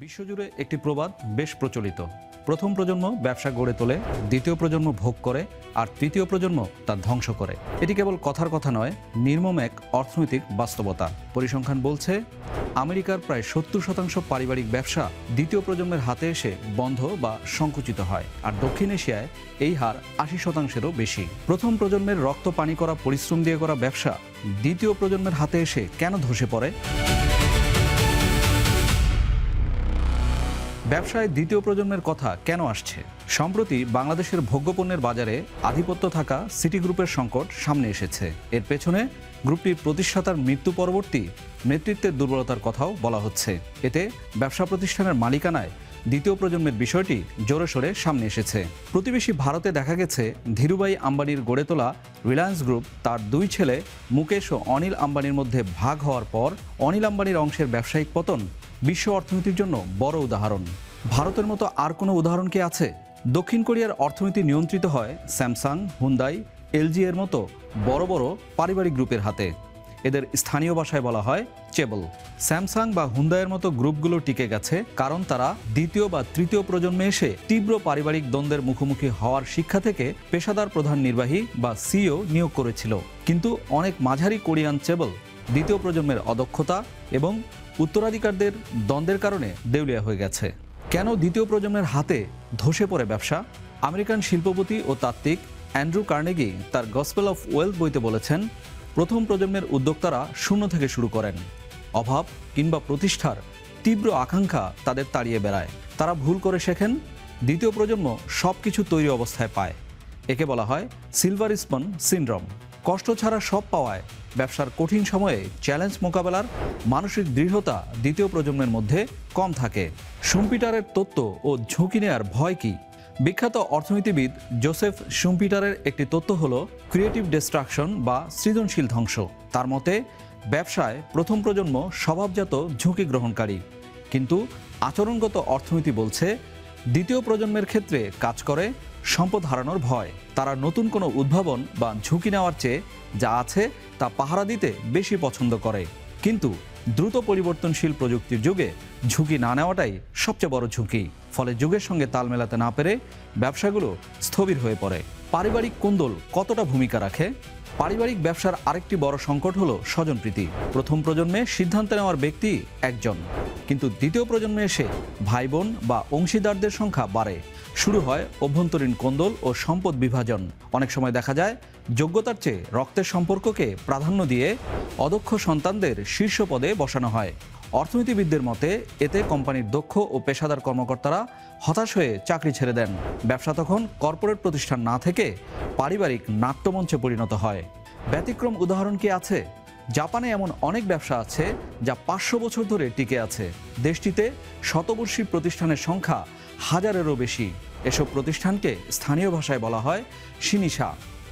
বিশ্বজুড়ে একটি প্রবাদ বেশ প্রচলিত। প্রথম প্রজন্ম ব্যবসা গড়ে তোলে, দ্বিতীয় প্রজন্ম ভোগ করে, আর তৃতীয় প্রজন্ম তা ধ্বংস করে। এটি কেবল কথার কথা নয়, নির্মম এক অর্থনৈতিক বাস্তবতা। পরিসংখ্যান বলছে আমেরিকার প্রায় 70% পারিবারিক ব্যবসা দ্বিতীয় প্রজন্মের হাতে এসে বন্ধ বা সংকুচিত হয়, আর দক্ষিণ এশিয়ায় এই হার 80%-এরও বেশি। প্রথম প্রজন্মের রক্ত পানি করা, পরিশ্রম দিয়ে করা ব্যবসা দ্বিতীয় প্রজন্মের হাতে এসে কেন ধসে পড়ে? ব্যবসায় দ্বিতীয় প্রজন্মের কথা কেন আসছে? সম্প্রতি বাংলাদেশের ভোগ্যপণ্যের বাজারে আধিপত্য থাকা সিটি গ্রুপের সংকট সামনে এসেছে। এর পেছনে গ্রুপটির প্রতিষ্ঠাতার মৃত্যু পরবর্তী নেতৃত্বের দুর্বলতার কথাও বলা হচ্ছে। এতে ব্যবসা প্রতিষ্ঠানের মালিকানায় দ্বিতীয় প্রজন্মের বিষয়টি জোরে সোরে সামনে এসেছে। প্রতিবেশী ভারতে দেখা গেছে ধীরুভাই আম্বানির গড়ে তোলা রিলায়েন্স গ্রুপ তার দুই ছেলে মুকেশ ও অনিল আম্বানির মধ্যে ভাগ হওয়ার পর অনিল আম্বানির অংশের ব্যবসায়িক পতন বিশ্ব অর্থনীতির জন্য বড় উদাহরণ। ভারতের মতো আর কোনো উদাহরণ কি আছে? দক্ষিণ কোরিয়ার অর্থনীতি নিয়ন্ত্রিত হয় স্যামসাং, হুন্দাই, এলজি এর মতো বড় বড় পারিবারিক গ্রুপের হাতে। এদের স্থানীয় ভাষায় বলা হয় চেবল। স্যামসাং বা হুন্দাইয়ের মতো গ্রুপগুলো টিকে গেছে কারণ তারা দ্বিতীয় বা তৃতীয় প্রজন্মে এসে তীব্র পারিবারিক দ্বন্দ্বের মুখোমুখি হওয়ার শিক্ষা থেকে পেশাদার প্রধান নির্বাহী বা সিইও নিয়োগ করেছিল। কিন্তু অনেক মাঝারি কোরিয়ান চেবল দ্বিতীয় প্রজন্মের অদক্ষতা এবং উত্তরাধিকারদের দ্বন্দ্বের কারণে দেউলিয়া হয়ে গেছে। কেন দ্বিতীয় প্রজন্মের হাতে ধসে পড়ে ব্যবসা? আমেরিকান শিল্পপতি ও তাত্ত্বিক অ্যান্ড্রু কার্নেগি তার গসপেল অফ ওয়েলথ বইতে বলেছেন, প্রথম প্রজন্মের উদ্যোক্তারা শূন্য থেকে শুরু করেন। অভাব কিংবা প্রতিষ্ঠার তীব্র আকাঙ্ক্ষা তাদের তাড়িয়ে বেড়ায়। তারা ভুল করে শেখেন, দ্বিতীয় প্রজন্ম সব কিছু তৈরি অবস্থায় পায়। একে বলা হয় সিলভার স্পুন সিনড্রোম। কষ্ট ছাড়া সব পাওয়ায় ব্যবসার কঠিন সময়ে চ্যালেঞ্জ মোকাবেলার মানসিক দৃঢ়তা দ্বিতীয় প্রজন্মের মধ্যে কম থাকে। শুম্পিটারের তত্ত্ব ও ঝুঁকি নেয়ার ভয় কি? বিখ্যাত অর্থনীতিবিদ জোসেফ শুম্পিটারের একটি তত্ত্ব হলো ক্রিয়েটিভ ডিস্ট্রাকশন বা সৃজনশীল ধ্বংস। তার মতে ব্যবসায় প্রথম প্রজন্ম স্বভাবজাত ঝুঁকি গ্রহণকারী, কিন্তু আচরণগত অর্থনীতি বলছে দ্বিতীয় প্রজন্মের ক্ষেত্রে কাজ করে সম্পদ হারানোর ভয়। তারা নতুন কোনো উদ্ভাবন বা ঝুঁকি নেওয়ার চেয়ে যা আছে তা পাহারা দিতে বেশি পছন্দ করে। কিন্তু দ্রুত পরিবর্তনশীল প্রযুক্তির যুগে ঝুঁকি না নেওয়াটাই সবচেয়ে বড় ঝুঁকি। ফলে যুগের সঙ্গে তাল মেলাতে না পেরে ব্যবসাগুলো স্থবির হয়ে পড়ে। পারিবারিক কোন্দল কতটা ভূমিকা রাখে? পারিবারিক ব্যবসার আরেকটি বড় সংকট হলো স্বজনপ্রীতি। প্রথম প্রজন্মে সিদ্ধান্ত নেওয়ার ব্যক্তি একজন, কিন্তু দ্বিতীয় প্রজন্মে এসে ভাই বোন বা অংশীদারদের সংখ্যা বাড়ে। শুরু হয় অভ্যন্তরীণ কোন্দল ও সম্পদ বিভাজন। অনেক সময় দেখা যায় যোগ্যতার চেয়ে রক্তের সম্পর্ককে প্রাধান্য দিয়ে অদক্ষ সন্তানদের শীর্ষ পদে বসানো হয়। অর্থনীতিবিদদের মতে এতে কোম্পানির দক্ষ ও পেশাদার কর্মকর্তারা হতাশ হয়ে চাকরি ছেড়ে দেন। ব্যবসা তখন কর্পোরেট প্রতিষ্ঠান না থেকে পারিবারিক নাট্যমঞ্চে পরিণত হয়। ব্যতিক্রম উদাহরণ কি আছে? জাপানে এমন অনেক ব্যবসা আছে যা 500 বছর ধরে টিকে আছে। দেশটিতে শতবর্ষী প্রতিষ্ঠানের সংখ্যা হাজারেরও বেশি। এসব প্রতিষ্ঠানকে স্থানীয় ভাষায় বলা হয় শিনিসা।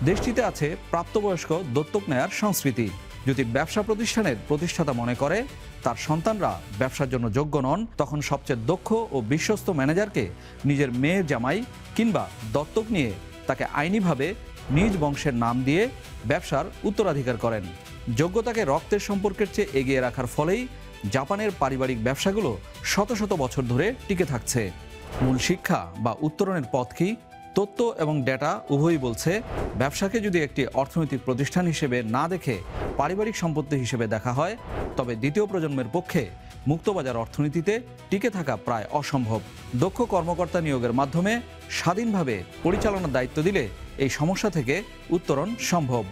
দেশটিতে আছে প্রাপ্তবয়স্ক দত্তক নেয়ার সংস্কৃতি। যদি ব্যবসা প্রতিষ্ঠানের প্রতিষ্ঠাতা মনে করে তার সন্তানরা ব্যবসার জন্য যোগ্য নন, তখন সবচেয়ে দক্ষ ও বিশ্বস্ত ম্যানেজারকে নিজের মেয়ের জামাই কিংবা দত্তক নিয়ে তাকে আইনিভাবে নিজ বংশের নাম দিয়ে ব্যবসার উত্তরাধিকার করেন। যোগ্যতাকে রক্তের সম্পর্কের চেয়ে এগিয়ে রাখার ফলেই জাপানের পারিবারিক ব্যবসাগুলো শত শত বছর ধরে টিকে থাকছে। মূল শিক্ষা বা উত্তরণের পথ কি? তথ্য এবং ডেটা উভয়ই বলছে ব্যবসাকে যদি একটি অর্থনৈতিক প্রতিষ্ঠান হিসেবে না দেখে পারিবারিক সম্পত্তি হিসেবে দেখা হয়, তবে দ্বিতীয় প্রজন্মের পক্ষে মুক্তবাজার অর্থনীতিতে টিকে থাকা প্রায় অসম্ভব। দক্ষ কর্মকর্তা নিয়োগের মাধ্যমে স্বাধীনভাবে পরিচালনার দায়িত্ব দিলে এই সমস্যা থেকে উত্তরণ সম্ভব।